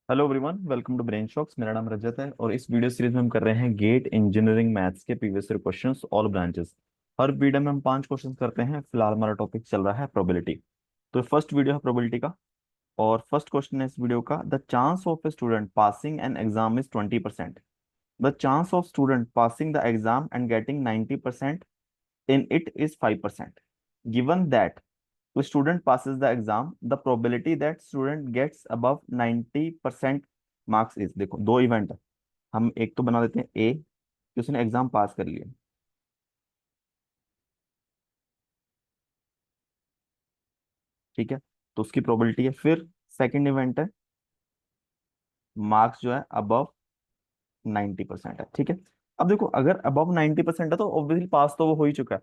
Hello everyone, welcome to brain shocks. मेरा नाम रजत है और इस वीडियो सीरीज में हम कर रहे हैं गेट इंजीनियरिंग मैथ्स के previous year questions all branches. हर वीडियो में हम 5 क्वेश्चंस करते हैं। फिलहाल हमारा टॉपिक चल रहा है प्रोबेबिलिटी। तो फर्स्ट वीडियो है प्रोबेबिलिटी का और फर्स्ट क्वेश्चन है इस वीडियो का। The chance of a student passing an exam is 20%। The chance of student passing the exam and getting 90% in it is 5%. Given that the student passes the exam, the probability that student gets above 90% marks is, देखो दो event है। हम एक तो बना देते हैं ए कि उसने एग्जाम पास कर लिया, ठीक है, तो उसकी प्रोबेबिलिटी है। फिर सेकंड इवेंट है मार्क्स जो है अबव 90% है, ठीक है। अब देखो अगर अबव 90% है तो ऑब्वियसली पास तो वो हो ही चुका है।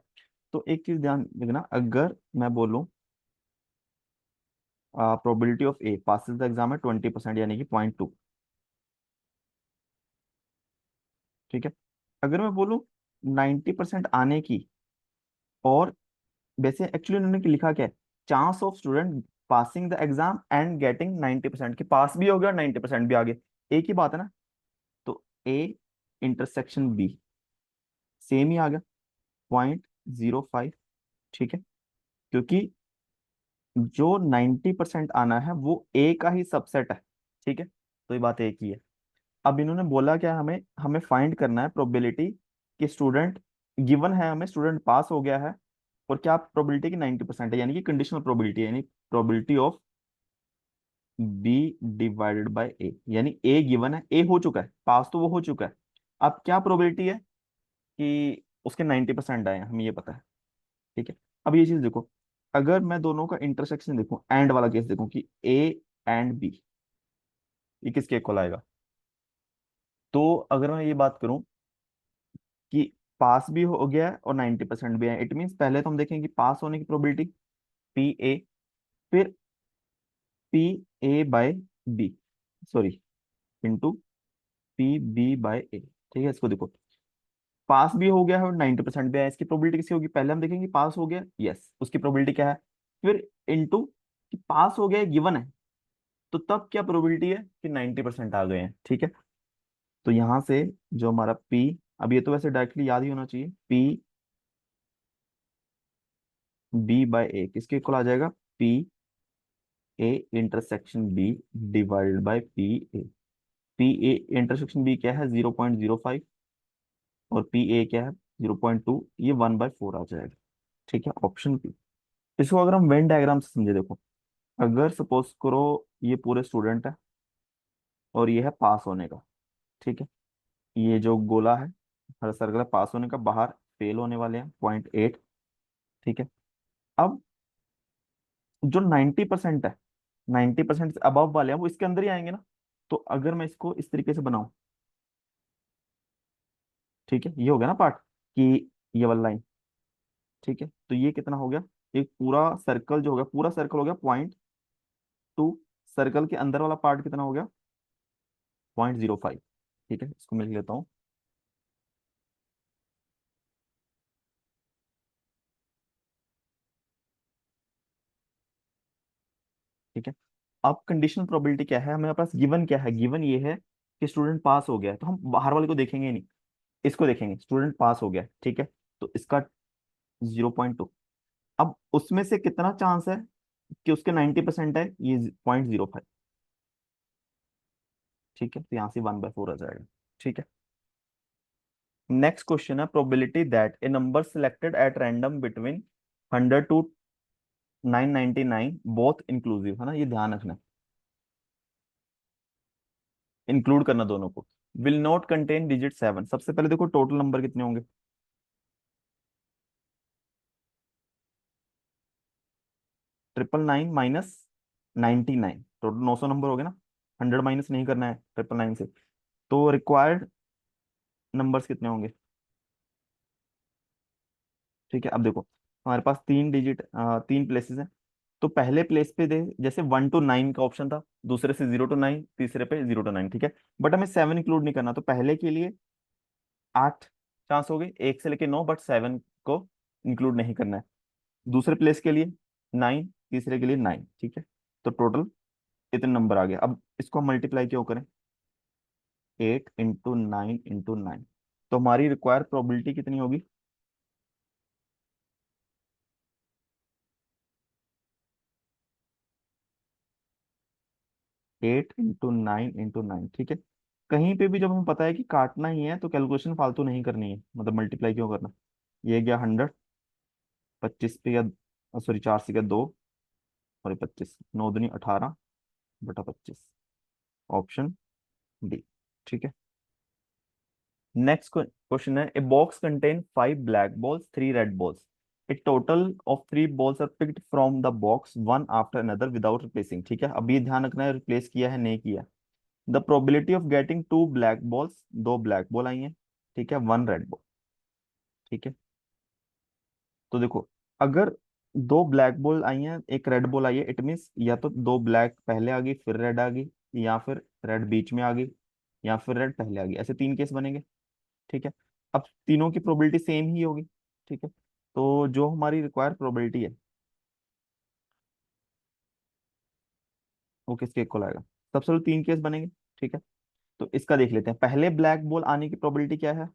तो एक चीज ध्यान रखना, अगर मैं बोलूं probability of A passes the exam है 20% यानी कि 0.2, ठीक है। अगर मैं बोलूं 90% आने की, और वैसे एक्चुअली उन्होंने लिखा क्या है, chance of student passing the exam and getting 90%, की पास भी हो गया और 90% भी आ गए, एक ही बात है ना। तो ए इंटरसेक्शन बी सेम ही आ गया, 0.05, ठीक है। क्योंकि जो 90% आना है वो ए का ही सबसेट है, ठीक है। तो ये बात एक ही है। अब इन्होंने बोला क्या, हमें हमें फाइंड करना है प्रोबेबिलिटी कि स्टूडेंट गिवन है, हमें स्टूडेंट पास हो गया है और क्या प्रोबेबिलिटी की 90% है, यानी कि कंडीशनल प्रोबेबिलिटी है, यानी probability of B divided by A. यानी ए गिवन है, ए हो चुका है, पास तो वो हो चुका है। अब क्या प्रोबेबिलिटी है कि उसके 90% आए हैं, हमें ये पता है, ठीक है। अब ये चीज देखो, अगर मैं दोनों का इंटरसेक्शन देखूं, एंड वाला केस देखूं कि ए एंड बी, ये किसके इक्वल आएगा। तो अगर मैं ये बात करूं कि पास भी हो गया है और 90% भी है, इट मीन्स पहले तो हम देखेंगे कि पास होने की प्रोबेबिलिटी पी ए, फिर P A by B, sorry, into P B by A, ठीक है। इसको देखो, पास भी हो गया है और 90% भी है, इसकी प्रोबेबिलिटी किसी होगी, पहले हम देखेंगे पास हो गया, यस, उसकी प्रोबेबिलिटी क्या है। फिर इंटू कि पास हो गया गिवन है, तो तब क्या प्रोबेबिलिटी है कि 90% आ गए हैं, ठीक है। तो यहां से जो हमारा पी, अब ये तो वैसे डायरेक्टली याद ही होना चाहिए, पी बी बाय ए किसके इक्वल आ जाएगा, P A intersection B divided by P A. P A intersection B क्या है, 0.05, और पी ए क्या है 0.2, ये 1/4 आ जाएगा, ठीक है, ऑप्शन पी। इसको अगर हम वेन डायग्राम से समझे, देखो अगर सपोज करो ये पूरे स्टूडेंट है और ये है पास होने का, ठीक है। ये जो गोला है, हर सर्कल है पास होने का, बाहर फेल होने वाले हैं 0.8, ठीक है। अब जो 90% है, 90% से अबव वाले हैं वो इसके अंदर ही आएंगे ना। तो अगर मैं इसको इस तरीके से बनाऊं, ठीक है, ये हो गया ना पार्ट कि ये वाला लाइन, ठीक है। तो ये कितना हो गया, एक पूरा सर्कल जो हो गया, पूरा सर्कल हो गया 0.2, सर्कल के अंदर वाला पार्ट कितना हो गया 0.05, ठीक है। इसको मैं लिख लेता हूँ, ठीक है। अब कंडीशनल प्रोबेबिलिटी क्या है, हमारे पास गिवन क्या है, गिवन ये है कि स्टूडेंट पास हो गया है, तो हम बाहर वाले को देखेंगे ही नहीं, इसको देखेंगे, स्टूडेंट पास हो गया है, ठीक है। तो इसका 0.2, अब उसमें से कितना चांस है कि उसके 90% है, ये 0.05, ठीक है। तो यहाँ से 1/4 आ जाएगा, ठीक है। नेक्स्ट क्वेश्चन है probability that a number selected at random between 100 to 999 both inclusive, है ना, ये ध्यान रखना, इंक्लूड करना दोनों को, विल नॉट कंटेन डिजिट 7। सबसे पहले देखो टोटल नंबर कितने होंगे, 999 माइनस 99, टोटल 900 नंबर हो गए ना। 100 माइनस नहीं करना है 999 से, तो रिक्वायर्ड नंबर्स कितने होंगे, ठीक है। अब देखो हमारे पास 3 डिजिट, 3 प्लेसेस हैं। तो पहले प्लेस पे दे, जैसे 1 to 9 का ऑप्शन था, दूसरे से 0 to 9, तीसरे पे 0 to 9, ठीक है। बट हमें 7 इंक्लूड नहीं करना, तो पहले के लिए 8 चांस हो गए, एक से लेके 9, बट 7 को इंक्लूड नहीं करना है। दूसरे प्लेस के लिए 9, तीसरे के लिए 9, ठीक है। तो टोटल इतने नंबर आ गए। अब इसको हम मल्टीप्लाई क्यों करें, 8 × 9 × 9, तो हमारी रिक्वायर्ड प्रोबेबिलिटी कितनी होगी, 8 × 9 × 9, ठीक है। कहीं पे भी जब हमें पता है कि काटना ही है तो कैलकुलेशन फालतू नहीं करनी है, मतलब मल्टीप्लाई क्यों करना। ये गया 100, 25 पे या सॉरी 4 से गया 2, और 25, 9 दूनी 18/25, ऑप्शन डी, ठीक है। नेक्स्ट क्वेश्चन है, a box contain 5 black balls, 3 red balls, a total of 3 balls are picked from the box one after another without replacing, ठीक है। अभी ध्यान रखना है रिप्लेस किया है नहीं किया। The probability of getting 2 black balls, 2 black ball आई हैं, ठीक है, 1 रेड बॉल, ठीक है। तो देखो, अगर 2 ब्लैक बॉल आई हैं, एक रेड बॉल आई है, इट मीन्स या तो 2 ब्लैक पहले आ गई फिर रेड आ गई, या फिर रेड बीच में आ गई, या फिर रेड पहले आ गई, ऐसे 3 केस बनेंगे, ठीक है। अब तीनों की प्रोबेबिलिटी सेम ही होगी, ठीक है। तो जो हमारी रिक्वायर्ड प्रोबेबिलिटी है वो किसके इक्वल आएगा, सबसे पहले 3 केस बनेंगे, ठीक है। तो इसका देख लेते हैं, पहले ब्लैक बॉल आने की प्रोबेबिलिटी क्या है,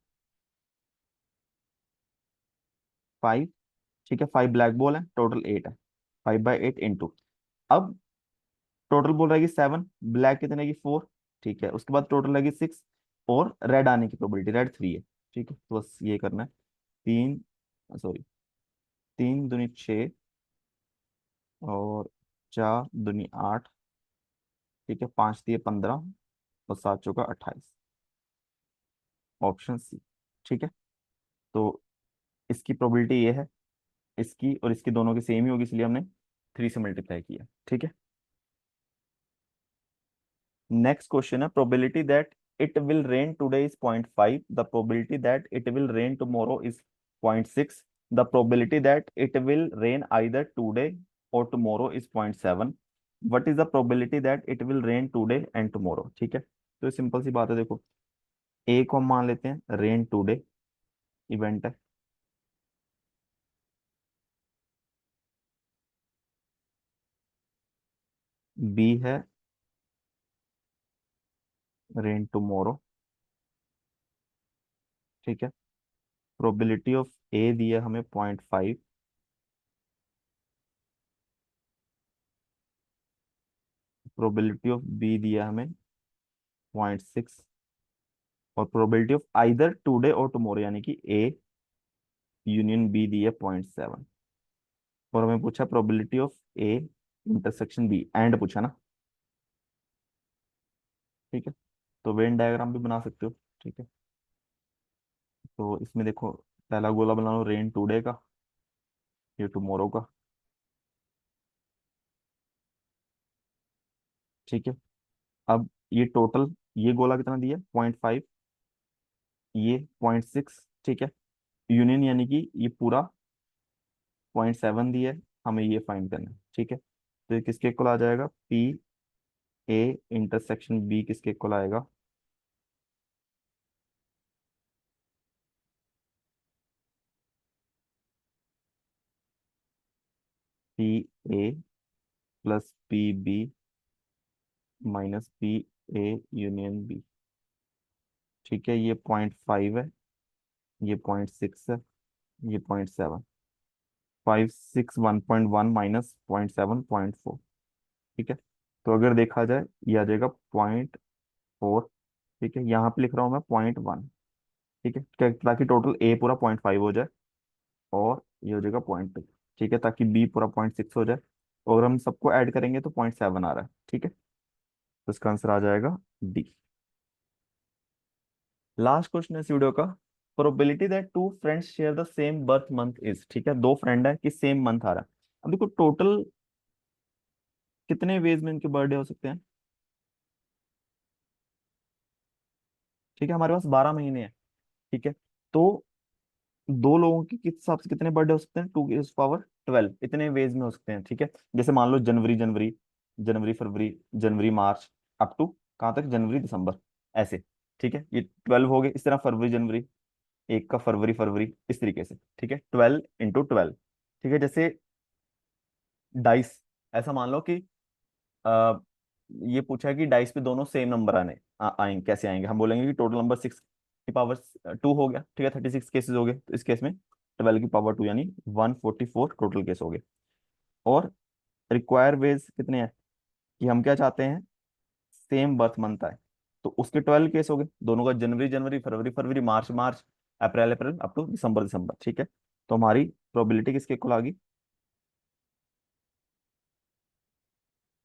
5, ठीक है। 5 ब्लैक बॉल है, टोटल 8 है, 5/8 इंटू, अब टोटल बोल रहेगी 7, ब्लैक कितने की 4, ठीक है। उसके बाद टोटल रहेगी 6, और रेड आने की प्रोबेबिलिटी, रेड 3 है, ठीक है। तो बस ये करना है, 3, सॉरी 3 दूनी 6, और 4 दूनी 8, ठीक है, 5 तिये 15, और 7 चौका 28, ऑप्शन सी, ठीक है। तो इसकी प्रोबेबिलिटी ये है, इसकी और इसकी दोनों की सेम ही होगी, इसलिए हमने 3 से मल्टीप्लाई किया, ठीक है। नेक्स्ट क्वेश्चन है, probability that it will rain today is 0.5, the probability that it will rain tomorrow is 0.6, the probability that it will rain either today और tomorrow is 0.7, what is the probability that it will rain today and tomorrow, ठीक है। तो simple सी बात है, देखो, ए को हम मान लेते हैं रेन टुडे इवेंट है, बी है रेन टुमारो, ठीक है। प्रोबेबिलिटी ऑफ ए दिया हमें 0.5, प्रोबेबिलिटी ऑफ बी दिया हमें 0.6, और प्रोबेबिलिटी ऑफ आइदर टुडे और टुमारो यानी कि ए यूनियन बी दी है 0.7, और हमें पूछा probability of A intersection B, and पूछा ना, ठीक है। तो वेन डायग्राम भी बना सकते हो, ठीक है। तो इसमें देखो, पहला गोला बना लो रेन टुडे का, ये टुमारो का, ठीक है। अब ये टोटल, ये गोला कितना दिया 0.5, ये 0.6, ठीक है, यूनियन यानी कि ये पूरा 0.7 दिया है, हमें ये फाइंड करना है, ठीक है। तो ये किसके इक्वल आ जाएगा, पी ए इंटरसेक्शन बी किसके इक्वल आएगा, P A plus P B minus P A union B, ठीक है। ये 0.5 है, ये 0.6 है, ये 0.7, 561.1 माइनस 0.7 0.4, ठीक है। तो अगर देखा जाए ये आ जाएगा 0.4, ठीक है। यहाँ पे लिख रहा हूँ मैं 0.1, ठीक है, ताकि टोटल ए पूरा 0.5 हो जाए, और ये हो जाएगा 0.2, ठीक है, ताकि बी पूरा 0.6 हो जाए, और हम सबको ऐड करेंगे तो 0.7 आ रहा है, ठीक है। तो इसका आंसर आ जाएगा डी। लास्ट क्वेश्चन है इस वीडियो का, probability that 2 friends share the same birth month is, ठीक है, 2 फ्रेंड है कि सेम मंथ आ रहा है। अब देखो टोटल कितने वेज में इनके बर्थडे हो सकते हैं, ठीक है, हमारे पास 12 महीने हैं, ठीक है। तो दो लोगों के किस हिसाब से कितने बर्थडे हो सकते हैं, 2 की पावर 12, इतने वेज में हो सकते हैं, ठीक है। जैसे मान लो जनवरी जनवरी, जनवरी फरवरी, जनवरी मार्च, अप टू कहाँ तक, जनवरी दिसंबर, ऐसे, ठीक है। ये 12 हो गए, इस तरह फरवरी जनवरी, एक का फरवरी फरवरी, इस तरीके से, ठीक है, 12 × 12, ठीक है। जैसे डाइस, ऐसा मान लो कि ये पूछा है कि डाइस पे दोनों सेम नंबर आएंगे, कैसे आएंगे? हम बोलेंगे कि टोटल नंबर 6 की पावर 2 हो गया, ठीक है, 36 केसेस हो गए, तो इस केस में 12 की पावर 2 यानी 144 टोटल केस हो गए। और रिक्वायर वेज कितने हैं, कि हम क्या चाहते हैं, सेम बर्थ मंथ आए, तो उसके 12 केस हो गए, दोनों का जनवरी जनवरी, फरवरी फरवरी, मार्च मार्च, अप्रैल अप्रैल, अप टू दिसंबर दिसंबर, ठीक है। तो हमारी प्रोबेबिलिटी किसके इक्वल आ गई,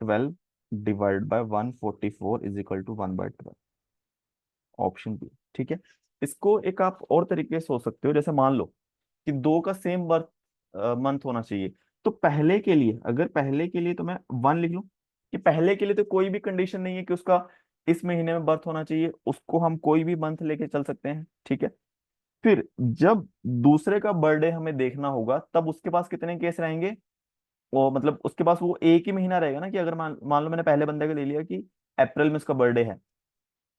12 divide by 144 is equal to 1/12, option B, ठीक है। इसको एक आप और तरीके से सोच सकते हो, जैसे मान लो कि दो का सेम बर्थ मंथ होना चाहिए, तो पहले के लिए, अगर पहले के लिए तो मैं 1 लिख लूं, कि पहले के लिए तो कोई भी कंडीशन नहीं है कि उसका इस महीने में बर्थ होना चाहिए, उसको हम कोई भी मंथ लेके चल सकते हैं, ठीक है। फिर जब दूसरे का बर्थडे हमें देखना होगा, तब उसके पास कितने केस रहेंगे, वो मतलब उसके पास वो एक ही महीना रहेगा ना, कि अगर मान मान लो मैंने पहले बंदे का ले लिया कि अप्रैल में उसका बर्थडे है,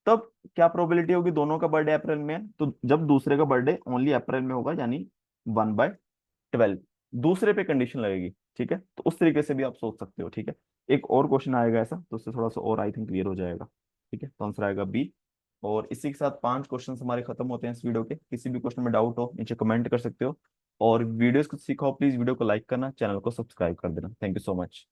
तब क्या प्रोबेबिलिटी होगी, दोनों का बर्थडे अप्रैल में है, तो जब दूसरे का बर्थडे ओनली अप्रैल में होगा, यानी 1/12 दूसरे पे कंडीशन लगेगी, ठीक है। तो उस तरीके से भी आप सोच सकते हो, ठीक है। एक और क्वेश्चन आएगा ऐसा, तो उससे थोड़ा सा और आई थिंक क्लियर हो जाएगा, ठीक है। तो आंसर आएगा बी। और इसी के साथ 5 क्वेश्चन हमारे खत्म होते हैं इस वीडियो के। किसी भी क्वेश्चन में डाउट हो नीचे कमेंट कर सकते हो, और वीडियोस को सीखो प्लीज, वीडियो को लाइक करना, चैनल को सब्सक्राइब कर देना। Thank you so much.